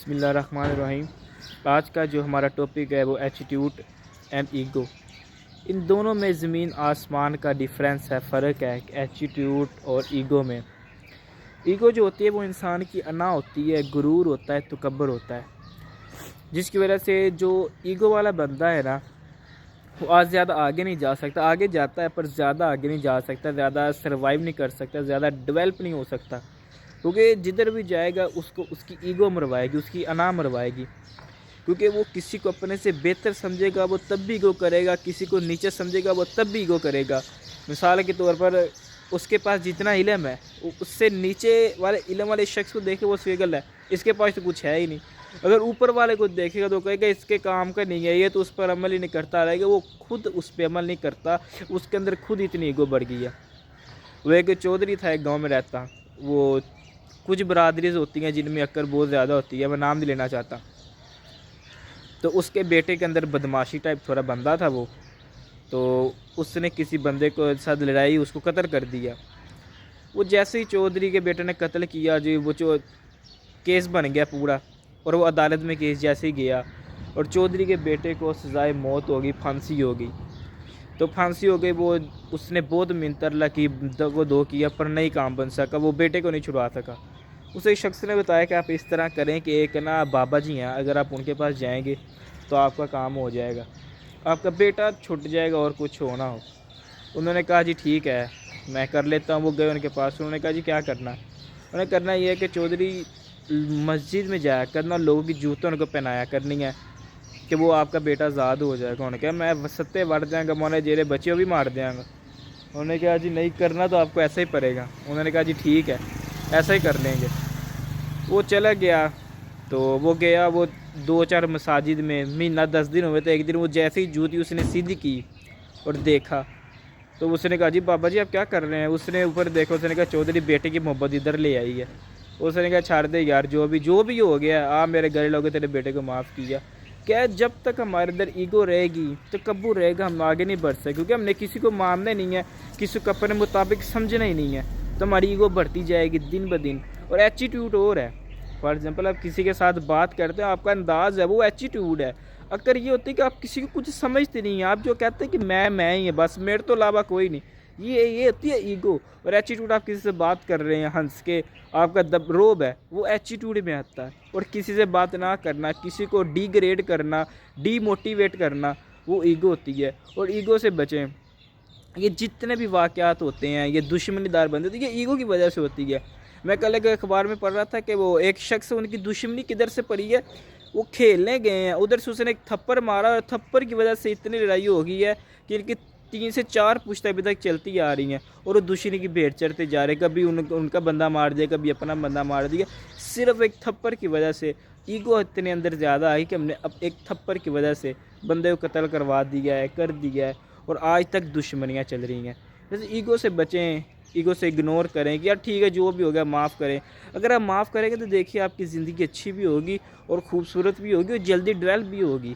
بسم اللہ الرحمن الرحیم۔ آج کا جو ہمارا ٹاپک ہے وہ ایٹیٹیوڈ اینڈ ایگو۔ ان دونوں میں زمین آسمان کا ڈیفرنس ہے، فرق ہے ایٹیٹیوڈ اور ایگو میں۔ ایگو جو ہوتی ہے وہ انسان کی انا ہوتی ہے، غرور ہوتا ہے، تکبر ہوتا ہے، جس کی وجہ سے جو ایگو والا بندہ ہے نا وہ آج زیادہ آگے نہیں جا سکتا، آگے جاتا ہے پر زیادہ آگے نہیں جا سکتا، زیادہ سروائیو نہیں کر سکتا، زیادہ ڈیولپ نہیں ہو سکتا، کیونکہ جدھر بھی جائے گا اس کو اس کی ایگو مروائے گی، اس کی انا مروائے گی، کیونکہ وہ کسی کو اپنے سے بہتر سمجھے گا وہ تب بھی ایگو کرے گا، کسی کو نیچے سمجھے گا وہ تب بھی ایگو کرے گا۔ مثال کے طور پر اس کے پاس جتنا علم ہے اس سے نیچے والے علم والے شخص کو دیکھے وہ سویگل ہے، اس کے پاس تو کچھ ہے ہی نہیں۔ اگر اوپر والے کو دیکھے گا تو کہے گا اس کے کام کا نہیں ہے، یہ تو اس پر عمل ہی نہیں کرتا، رہے گا وہ خود اس پہ عمل نہیں کرتا، اس کے اندر خود اتنی ایگو بڑھ گئی ہے۔ وہ ایک چودھری تھا، ایک گاؤں میں رہتا، وہ کچھ برادریز ہوتی ہیں جن میں عقل بہت زیادہ ہوتی ہے، میں نام نہیں لینا چاہتا، تو اس کے بیٹے کے اندر بدماشی ٹائپ تھوڑا بندہ تھا وہ، تو اس نے کسی بندے کو ساتھ لڑائی اس کو قتل کر دیا۔ وہ جیسے ہی چودھری کے بیٹے نے قتل کیا جی وہ کیس بن گیا پورا، اور وہ عدالت میں کیس جیسے ہی گیا اور چودھری کے بیٹے کو سزائے موت ہوگی، پھانسی ہوگی، تو پھانسی ہو گئی، وہ اس نے بہت منت اللہ کی وہ دو کیا پر نہیں کام بن سکا، وہ بیٹے کو نہیں چھڑوا سکا۔ اس ایک شخص نے بتایا کہ آپ اس طرح کریں کہ ایک نا بابا جی ہیں، اگر آپ ان کے پاس جائیں گے تو آپ کا کام ہو جائے گا، آپ کا بیٹا چھٹ جائے گا اور کچھ ہو نہ ہو۔ انہوں نے کہا جی ٹھیک ہے میں کر لیتا ہوں۔ وہ گئے ان کے پاس، انہوں نے کہا جی کیا کرنا ہے؟ انہوں نے کرنا یہ ہے کہ چودھری مسجد میں جایا کرنا، لوگوں کی جوتوں ان کو پہنایا کرنی ہے کہ وہ آپ کا بیٹا آزاد ہو جائے گا۔ انہوں نے کہا میں ستے وڑ جائیں گا، مونے جیرے بچے بھی مار دیں گا۔ انہوں نے کہا جی نہیں کرنا تو آپ کو ایسا ہی پڑے گا۔ انہوں نے کہا جی ٹھیک ہے ایسا ہی کر لیں گے۔ وہ چلا گیا، تو وہ گیا، وہ 2-4 مساجد میں، مہینہ 10 دن ہوئے تھے، ایک دن وہ جیسے ہی جوتی اس نے سیدھی کی اور دیکھا تو اس نے کہا جی بابا جی آپ کیا کر رہے ہیں؟ اس نے اوپر دیکھا، اس نے کہا چودھری بیٹے کی محبت ادھر لے آئی ہے۔ اس نے کہا چھاڑ دے یار، جو بھی ہو گیا، میرے گھر لوگوں تیرے بیٹے کو معاف کیا۔ کیا جب تک ہمارے اندر ایگو رہے گی تکبر رہے گا ہم آگے نہیں بڑھ سکتے، کیونکہ ہم نے کسی کو ماننا نہیں ہے، کسی کو اپنے مطابق سمجھنا ہی نہیں ہے، تو ہماری ایگو بڑھتی جائے گی دن بدن۔ اور ایٹیٹیوڈ اور ہے، فار ایگزامپل آپ کسی کے ساتھ بات کرتے ہیں، آپ کا انداز ہے وہ ایٹیٹیوڈ ہے۔ اگر یہ ہوتی ہے کہ آپ کسی کو کچھ سمجھتے نہیں ہیں، آپ جو کہتے ہیں کہ میں ہی ہے بس، میرے تو علاوہ کوئی نہیں، یہ ہوتی ہے ایگو۔ اور ایٹیٹیوڈ آپ کسی سے بات کر رہے ہیں ہنس کے، آپ کا روب ہے وہ ایٹیٹیوڈ میں آتا ہے۔ اور کسی سے بات نہ کرنا، کسی کو ڈی گریڈ کرنا، ڈی موٹیویٹ کرنا، وہ ایگو ہوتی ہے۔ اور ایگو سے بچیں۔ یہ جتنے بھی واقعات ہوتے ہیں، یہ دشمنی دار بندے ہوتے ہیں، یہ ایگو کی وجہ سے ہوتی ہے۔ میں کل ایک اخبار میں پڑھ رہا تھا کہ وہ ایک شخص ان کی دشمنی کدھر سے پڑی ہے، وہ کھیلنے گئے ہیں، ادھر سے اس نے ایک تھپڑ مارا اور تھپڑ کی وجہ سے اتنی لڑائی ہو گئی ہے کہ ان کی 3 سے 4 پشتیں ابھی تک چلتی آ رہی ہیں، اور وہ دشمنی کی بھیڑ چڑھتے جا رہے ہیں، کبھی ان کا بندہ مار دیا، کبھی اپنا بندہ مار دیا، صرف ایک تھپڑ کی وجہ سے۔ ایگو اتنے اندر زیادہ آئی کہ ہم نے اب ایک تھپڑ کی وجہ سے بندے کو قتل کروا دیا ہے، کر دیا ہے، اور آج تک دشمنیاں چل رہی ہیں۔ جیسے ایگو سے بچیں، ایگو سے اگنور کریں کہ یار ٹھیک ہے جو بھی ہو گیا معاف کریں۔ اگر آپ معاف کریں گے تو دیکھیے آپ کی زندگی اچھی بھی ہوگی اور خوبصورت بھی ہوگی اور جلدی ڈیولپ بھی ہوگی۔